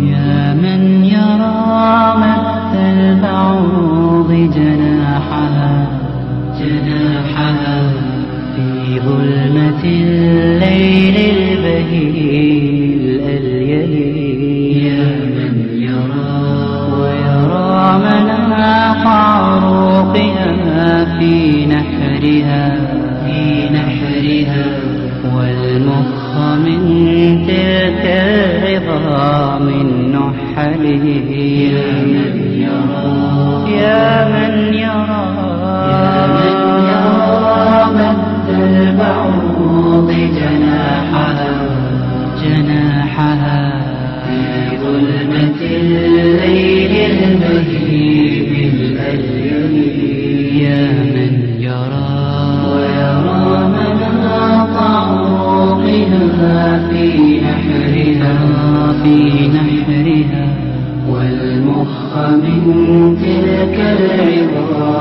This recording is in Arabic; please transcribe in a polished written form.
يا من يرى مد البعوض جناحها في ظلمة الليل البهيل الأليل. يا من يرى ويرى مناخ عروقها في نحرها والمخ من تلك العظام النحل. يا من يرى مد البعوض جناحها في ظلمة الليل البهيم الأليل. يا من يرى ويرى مناط عروقها في نحرها والمخ من